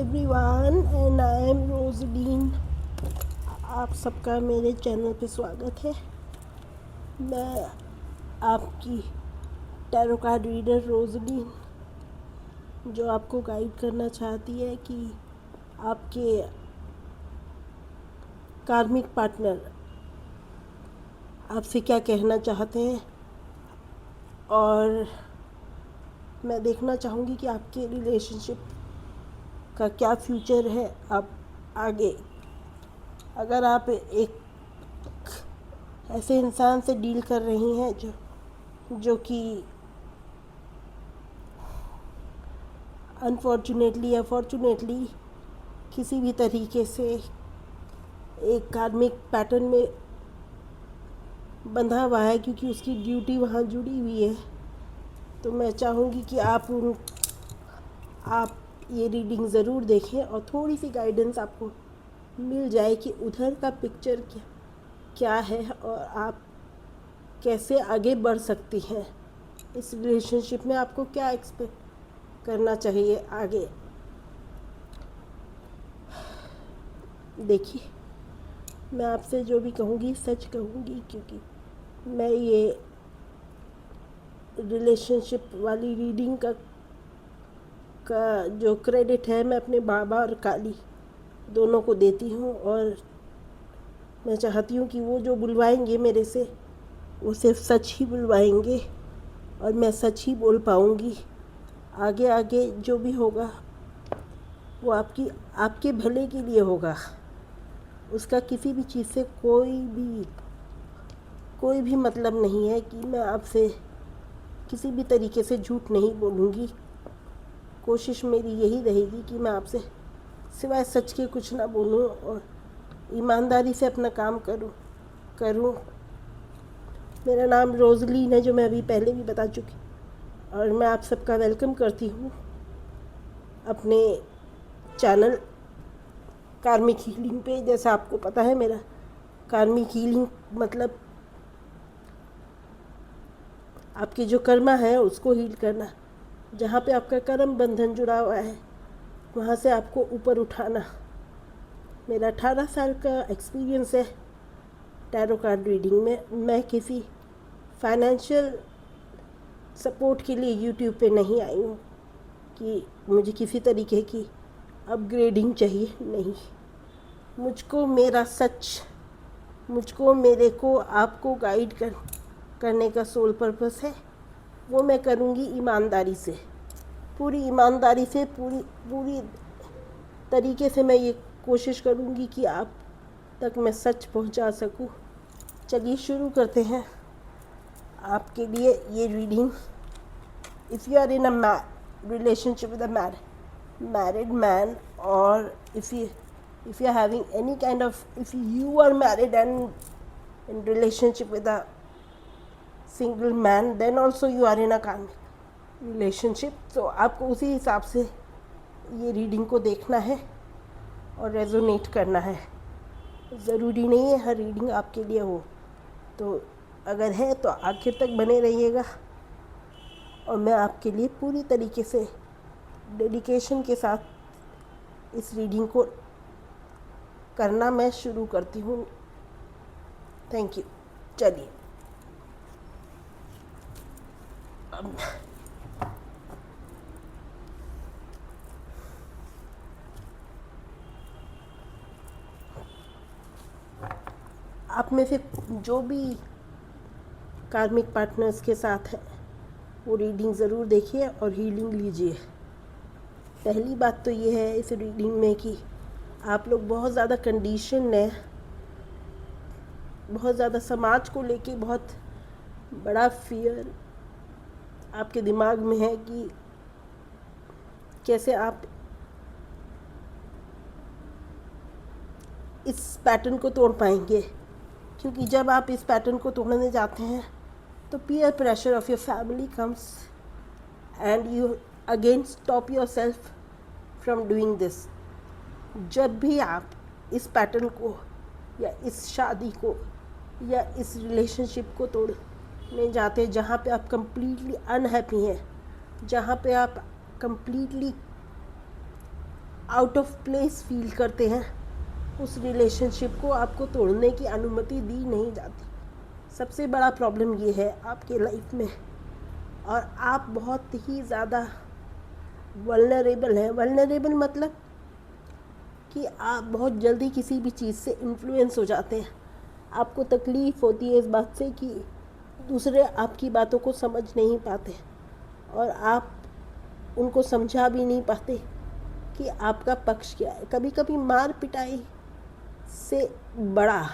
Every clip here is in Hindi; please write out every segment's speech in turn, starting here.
Everyone and I am Roseline. आप सबका मेरे चैनल पे स्वागत है। मैं आपकी टैरो कार्ड रीडर रोजलीन, जो आपको गाइड करना चाहती है कि आपके कार्मिक पार्टनर आपसे क्या कहना चाहते हैं, और मैं देखना चाहूँगी कि आपके रिलेशनशिप का क्या फ्यूचर है। आप आगे, अगर आप एक ऐसे इंसान से डील कर रही हैं जो कि अनफॉर्चुनेटली या फॉर्चुनेटली किसी भी तरीके से एक कार्मिक पैटर्न में बंधा हुआ है, क्योंकि उसकी ड्यूटी वहाँ जुड़ी हुई है, तो मैं चाहूँगी कि आप ये रीडिंग ज़रूर देखें और थोड़ी सी गाइडेंस आपको मिल जाए कि उधर का पिक्चर क्या है और आप कैसे आगे बढ़ सकती हैं। इस रिलेशनशिप में आपको क्या एक्सपेक्ट करना चाहिए आगे। देखिए, मैं आपसे जो भी कहूँगी सच कहूँगी, क्योंकि मैं ये रिलेशनशिप वाली रीडिंग का जो क्रेडिट है मैं अपने बाबा और काली दोनों को देती हूँ, और मैं चाहती हूँ कि वो जो बुलवाएंगे मेरे से, वो सिर्फ सच ही बुलवाएंगे और मैं सच ही बोल पाऊँगी। आगे आगे जो भी होगा वो आपके भले के लिए होगा। उसका किसी भी चीज़ से कोई भी मतलब नहीं है कि मैं आपसे किसी भी तरीके से झूठ नहीं बोलूँगी। कोशिश मेरी यही रहेगी कि मैं आपसे सिवाय सच के कुछ ना बोलूँ और ईमानदारी से अपना काम करूँ। मेरा नाम रोजलीन है, जो मैं अभी पहले भी बता चुकी, और मैं आप सबका वेलकम करती हूँ अपने चैनल कार्मिक हीलिंग पे। जैसा आपको पता है, मेरा कार्मिक हीलिंग मतलब आपके जो कर्मा है उसको हील करना। जहाँ पे आपका कर्म बंधन जुड़ा हुआ है वहाँ से आपको ऊपर उठाना। मेरा 18 साल का एक्सपीरियंस है टैरो कार्ड रीडिंग में। मैं किसी फाइनेंशियल सपोर्ट के लिए यूट्यूब पे नहीं आई हूँ कि मुझे किसी तरीके की अपग्रेडिंग चाहिए, नहीं। मुझको मेरा सच, मेरे को आपको गाइड करने का सोल पर्पस है। वो मैं करूँगी ईमानदारी से, पूरी ईमानदारी से, पूरी तरीके से मैं ये कोशिश करूँगी कि आप तक मैं सच पहुँचा सकूँ। चलिए शुरू करते हैं आपके लिए ये reading. If you are in a relationship with a married man, or if you are having any kind of, if you are married and in relationship with a single man, then also you are in a karmic relationship। तो आपको उसी हिसाब से ये रीडिंग को देखना है और रेजोनेट करना है। ज़रूरी नहीं है हर रीडिंग आपके लिए हो, तो अगर है तो आखिर तक बने रहिएगा, और मैं आपके लिए पूरी तरीके से डेडिकेशन के साथ इस रीडिंग को करना मैं शुरू करती हूँ। Thank you. चलिए, आप में से जो भी कार्मिक पार्टनर्स के साथ है वो रीडिंग ज़रूर देखिए और हीलिंग लीजिए। पहली बात तो ये है इस रीडिंग में कि आप लोग बहुत ज़्यादा कंडीशन है, बहुत ज़्यादा समाज को लेके बहुत बड़ा फियर आपके दिमाग में है कि कैसे आप इस पैटर्न को तोड़ पाएंगे। क्योंकि जब आप इस पैटर्न को तोड़ने जाते हैं तो peer pressure of your family comes and you again stop your self from doing this. जब भी आप इस पैटर्न को या इस शादी को या इस रिलेशनशिप को तोड़ने जाते हैं जहाँ पे आप कंप्लीटली अनहैप्पी हैं, जहाँ पे आप completely out of place feel करते हैं, उस रिलेशनशिप को आपको तोड़ने की अनुमति दी नहीं जाती। सबसे बड़ा प्रॉब्लम ये है आपके लाइफ में, और आप बहुत ही ज़्यादा वल्नरेबल हैं। वल्नरेबल मतलब कि आप बहुत जल्दी किसी भी चीज़ से इन्फ्लुएंस हो जाते हैं। आपको तकलीफ़ होती है इस बात से कि दूसरे आपकी बातों को समझ नहीं पाते, और आप उनको समझा भी नहीं पाते कि आपका पक्ष क्या है। कभी कभी मार पिटाई से बड़ा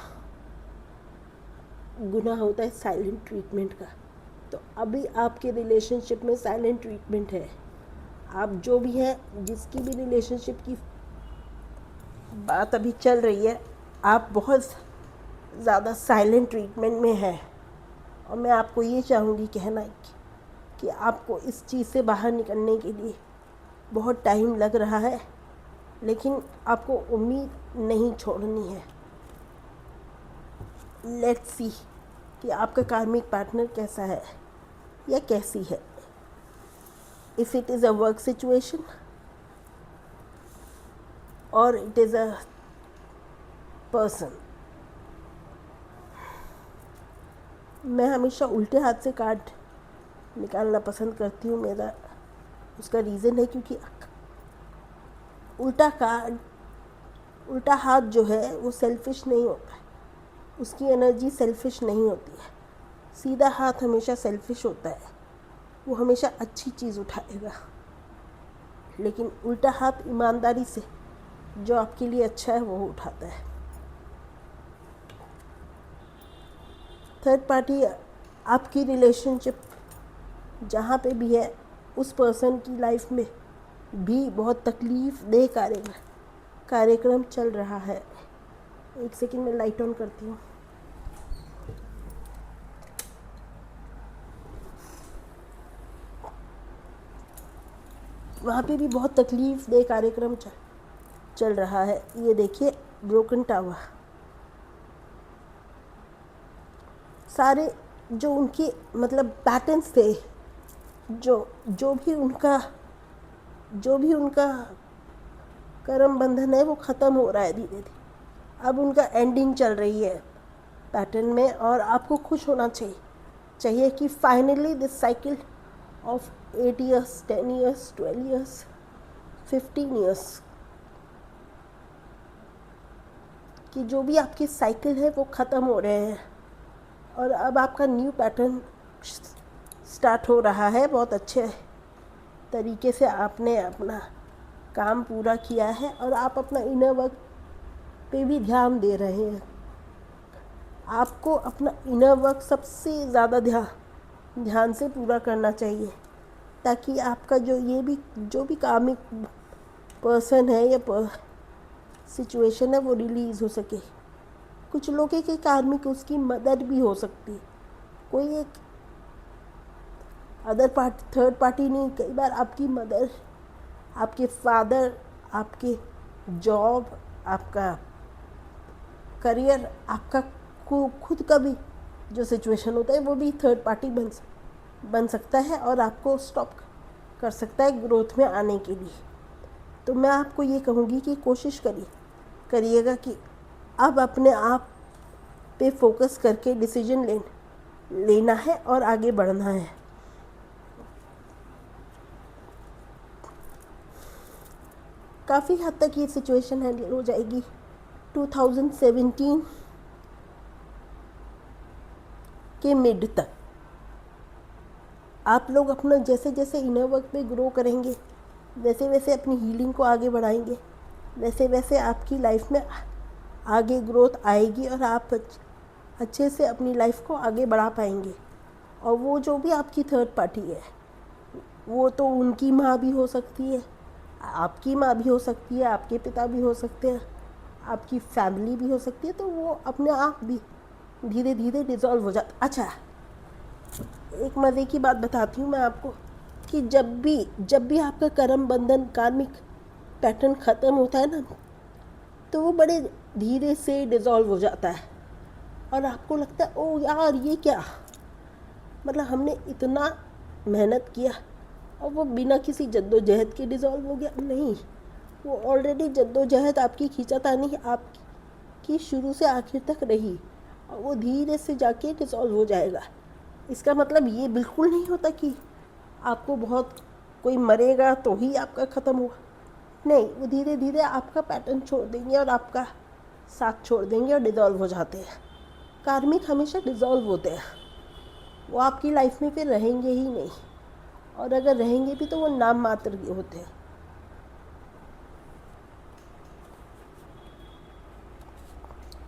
गुनाह होता है साइलेंट ट्रीटमेंट का। तो अभी आपके रिलेशनशिप में साइलेंट ट्रीटमेंट है। आप जो भी हैं, जिसकी भी रिलेशनशिप की बात अभी चल रही है, आप बहुत ज़्यादा साइलेंट ट्रीटमेंट में है। और मैं आपको ये चाहूँगी कहना कि आपको इस चीज़ से बाहर निकलने के लिए बहुत टाइम लग रहा है, लेकिन आपको उम्मीद नहीं छोड़नी है। लेट्स सी कि आपका कार्मिक पार्टनर कैसा है या कैसी है। If it is a work situation और इट इज़ अ पर्सन। मैं हमेशा उल्टे हाथ से कार्ड निकालना पसंद करती हूँ। मेरा उसका रीज़न है क्योंकि उल्टा हाथ जो है वो सेल्फिश नहीं होता है, उसकी एनर्जी सेल्फिश नहीं होती है। सीधा हाथ हमेशा सेल्फिश होता है, वो हमेशा अच्छी चीज़ उठाएगा। लेकिन उल्टा हाथ ईमानदारी से जो आपके लिए अच्छा है वो उठाता है। थर्ड पार्टी आपकी रिलेशनशिप जहाँ पे भी है, उस पर्सन की लाइफ में भी बहुत तकलीफ़ दे कार्यक्रम चल रहा है। एक सेकंड में लाइट ऑन करती हूँ। वहाँ पे भी बहुत तकलीफ़ दे कार्यक्रम चल रहा है। ये देखिए, ब्रोकन टावर। सारे जो उनके मतलब पैटर्न्स थे, जो भी उनका कर्म बंधन है वो ख़त्म हो रहा है धीरे धीरे। अब उनका एंडिंग चल रही है पैटर्न में, और आपको खुश होना चाहिए कि finally this cycle of 8 years, 10 years, 12 years, 15 years कि जो भी आपकी साइकिल है वो ख़त्म हो रहे हैं, और अब आपका न्यू पैटर्न स्टार्ट हो रहा है। बहुत अच्छे तरीके से आपने अपना काम पूरा किया है, और आप अपना इनर वर्क पे भी ध्यान दे रहे हैं। आपको अपना इनर वर्क सबसे ज़्यादा ध्यान से पूरा करना चाहिए, ताकि आपका जो भी कामिक पर्सन है या सिचुएशन है वो रिलीज़ हो सके। कुछ लोगों के कार्मिक उसकी मदद भी हो सकती है, कोई एक थर्ड पार्टी नहीं। कई बार आपकी मदर, आपके फादर, आपके जॉब, आपका करियर, आपका खुद का भी जो सिचुएशन होता है वो भी थर्ड पार्टी बन सकता है, और आपको स्टॉप कर सकता है ग्रोथ में आने के लिए। तो मैं आपको ये कहूँगी कि कोशिश करिएगा कि अब अपने आप पे फोकस करके डिसीजन लेना है और आगे बढ़ना है। काफ़ी हद तक ये सिचुएशन हैंडल हो जाएगी। 2017 के मिड तक आप लोग अपना जैसे जैसे इनर वर्क पे ग्रो करेंगे, वैसे वैसे अपनी हीलिंग को आगे बढ़ाएंगे, वैसे वैसे आपकी लाइफ में आगे ग्रोथ आएगी, और आप अच्छे से अपनी लाइफ को आगे बढ़ा पाएंगे। और वो जो भी आपकी थर्ड पार्टी है, वो तो उनकी माँ भी हो सकती है, आपकी माँ भी हो सकती है, आपके पिता भी हो सकते हैं, आपकी फैमिली भी हो सकती है। तो वो अपने आप भी धीरे धीरे डिज़ोल्व हो जाता। अच्छा, एक मज़े की बात बताती हूँ मैं आपको कि जब भी आपका कर्म बंधन, कार्मिक पैटर्न ख़त्म होता है ना, तो वो बड़े धीरे से डिज़ोल्व हो जाता है, और आपको लगता है ओ यार ये क्या, मतलब हमने इतना मेहनत किया और वो बिना किसी जद्दोजहद के डिज़ोल्व हो गया। नहीं, वो ऑलरेडी जद्दोजहद आपकी खींचातानी आपकी शुरू से आखिर तक रही, और वो धीरे से जाके डिसॉल्व हो जाएगा। इसका मतलब ये बिल्कुल नहीं होता कि आपको बहुत कोई मरेगा तो ही आपका ख़त्म होगा, नहीं, वो धीरे धीरे आपका पैटर्न छोड़ देंगे और आपका साथ छोड़ देंगे और डिज़ोल्व हो जाते हैं। कार्मिक हमेशा डिज़ोल्व होते हैं, वो आपकी लाइफ में फिर रहेंगे ही नहीं, और अगर रहेंगे भी तो वो नाम मात्र के होते हैं।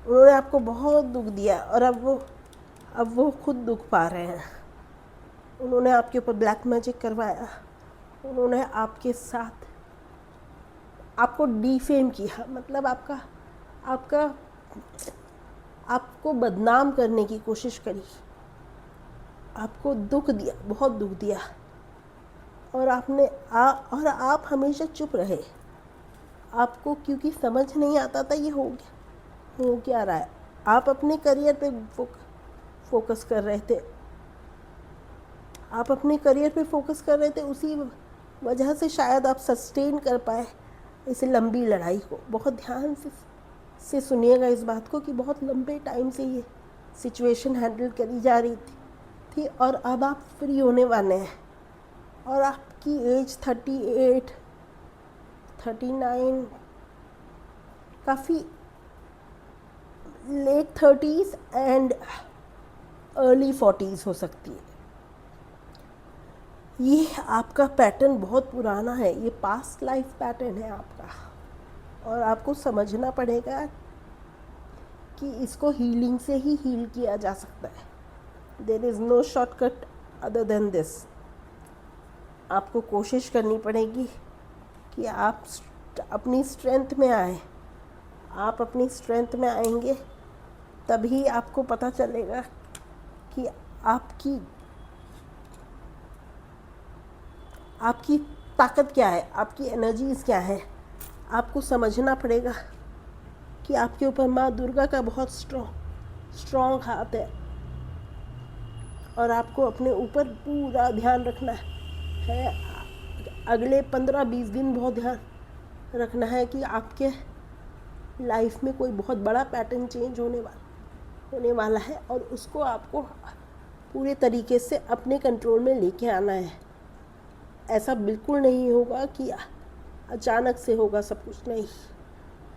उन्होंने आपको बहुत दुख दिया और अब वो खुद दुख पा रहे हैं। उन्होंने आपके ऊपर ब्लैक मैजिक करवाया, उन्होंने आपके साथ आपको डिफेम किया, मतलब आपको बदनाम करने की कोशिश करी, आपको दुख दिया, बहुत दुख दिया, और आप हमेशा चुप रहे। आपको क्योंकि समझ नहीं आता था ये हो क्या रहा है। आप अपने करियर पे फोकस कर रहे थे, उसी वजह से शायद आप सस्टेन कर पाए इस लंबी लड़ाई को। बहुत ध्यान से सुनिएगा इस बात को कि बहुत लंबे टाइम से ये सिचुएशन हैंडल करी जा रही थी और अब आप फ्री होने वाले हैं, और आपकी एज 38, 39, काफ़ी late 30s and early 40s हो सकती है। ये आपका पैटर्न बहुत पुराना है, ये पास्ट लाइफ पैटर्न है आपका, और आपको समझना पड़ेगा कि इसको हीलिंग से ही हील किया जा सकता है। There is no shortcut other than this. आपको कोशिश करनी पड़ेगी कि आप अपनी स्ट्रेंथ में आए। आप अपनी स्ट्रेंथ में आएंगे तभी आपको पता चलेगा कि आपकी ताकत क्या है, आपकी एनर्जीज़ क्या है। आपको समझना पड़ेगा कि आपके ऊपर माँ दुर्गा का बहुत स्ट्रॉन्ग हाथ है, और आपको अपने ऊपर पूरा ध्यान रखना है। अगले 15-20 दिन बहुत ध्यान रखना है कि आपके लाइफ में कोई बहुत बड़ा पैटर्न चेंज होने वाला है, और उसको आपको पूरे तरीके से अपने कंट्रोल में लेके आना है। ऐसा बिल्कुल नहीं होगा कि अचानक से होगा सब कुछ, नहीं।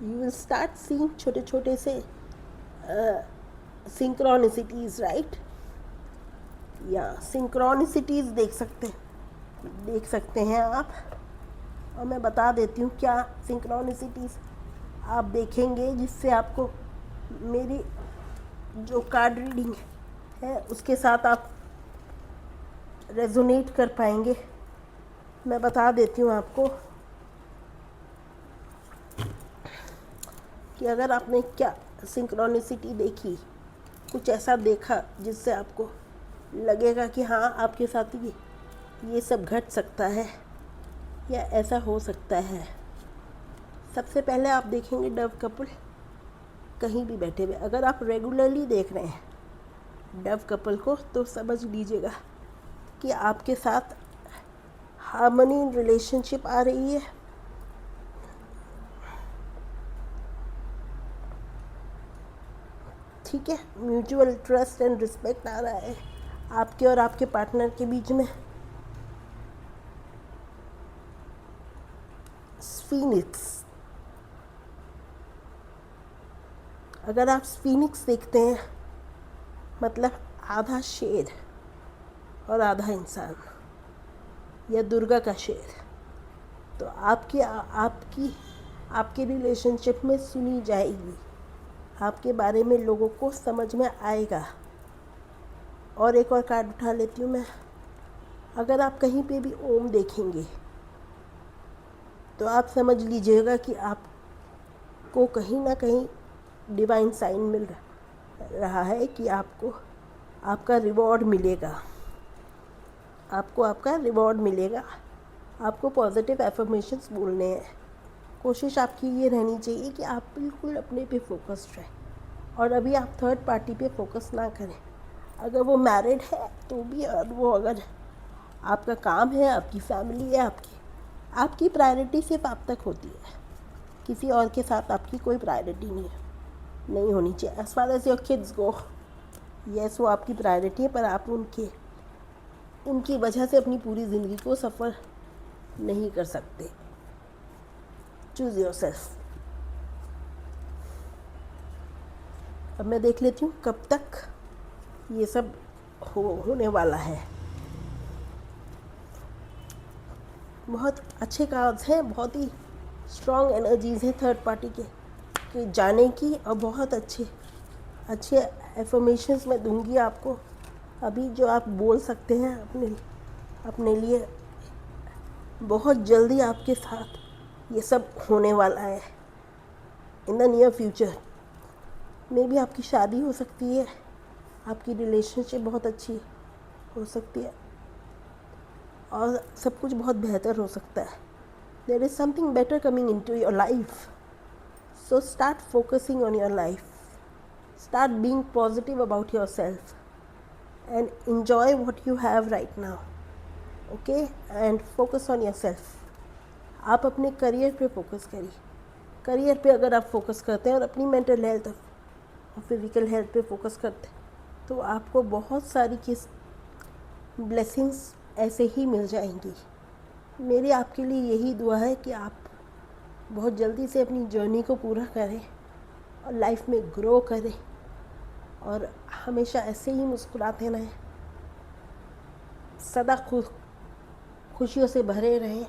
यू विल स्टार्ट सीइंग छोटे छोटे से सिंक्रोनिसिटीज़, राइट, या सिंक्रोनिसिटीज़ देख सकते हैं आप। और मैं बता देती हूँ क्या सिंक्रोनिसिटीज़ आप देखेंगे जिससे आपको मेरी जो कार्ड रीडिंग है उसके साथ आप रेजोनेट कर पाएंगे। मैं बता देती हूँ आपको कि अगर आपने क्या सिंक्रोनिसिटी देखी, कुछ ऐसा देखा जिससे आपको लगेगा कि हाँ आपके साथ ये सब घट सकता है या ऐसा हो सकता है। सबसे पहले आप देखेंगे डव कपल कहीं भी बैठे हुए। अगर आप रेगुलरली देख रहे हैं डव कपल को तो समझ लीजिएगा कि आपके साथ हार्मनी इन रिलेशनशिप आ रही है। ठीक है, म्यूचुअल ट्रस्ट एंड रिस्पेक्ट आ रहा है आपके और आपके पार्टनर के बीच में। स्फीनिक्स, अगर आप स्फीनिक्स देखते हैं मतलब आधा शेर और आधा इंसान, या दुर्गा का शेर, तो आपकी रिलेशनशिप में सुनी जाएगी, आपके बारे में लोगों को समझ में आएगा। और एक और कार्ड उठा लेती हूँ मैं। अगर आप कहीं पे भी ओम देखेंगे तो आप समझ लीजिएगा कि आपको कहीं ना कहीं डिवाइन साइन मिल रहा है कि आपको आपका रिवॉर्ड मिलेगा। आपका रिवॉर्ड मिलेगा। आपको पॉजिटिव एफर्मेशंस बोलने हैं। कोशिश आपकी ये रहनी चाहिए कि आप बिल्कुल अपने पे फोकस्ड रहें, और अभी आप थर्ड पार्टी पे फोकस ना करें। अगर वो मैरिड है तो भी, और वो अगर आपका काम है, आपकी फैमिली है, आपकी प्रायोरिटी सिर्फ आप तक होती है। किसी और के साथ आपकी कोई प्रायोरिटी नहीं होनी चाहिए। As far as your kids go, yes वो आपकी प्रायोरिटी है, पर आप उनकी वजह से अपनी पूरी ज़िंदगी को सफ़र नहीं कर सकते। Choose your self. अब मैं देख लेती हूँ कब तक ये सब होने वाला है। बहुत अच्छे कार्ड्स हैं, बहुत ही स्ट्रॉन्ग एनर्जीज़ हैं थर्ड पार्टी के जाने की, और बहुत अच्छे एफर्मेशंस मैं दूंगी आपको अभी, जो आप बोल सकते हैं अपने लिए। बहुत जल्दी आपके साथ ये सब होने वाला है इन द नियर फ्यूचर। मे भी आपकी शादी हो सकती है, आपकी रिलेशनशिप बहुत अच्छी हो सकती है, और सब कुछ बहुत बेहतर हो सकता है। There is something better coming into your life, so start focusing on your life, start being positive about yourself and enjoy what you have right now, okay, and focus on yourself। आप अपने करियर पे फोकस करिए। करियर पे अगर आप फोकस करते हैं और अपनी मेंटल हेल्थ और फिज़िकल हेल्थ पे फोकस करते हैं, तो आपको बहुत सारी ब्लेसिंग्स ऐसे ही मिल जाएंगी। मेरी आपके लिए यही दुआ है कि आप बहुत जल्दी से अपनी जर्नी को पूरा करें और लाइफ में ग्रो करें, और हमेशा ऐसे ही मुस्कुराते रहें, सदा खुशियों से भरे रहें।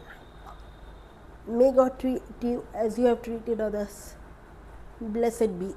May God treat you as you have treated others. Blessed be।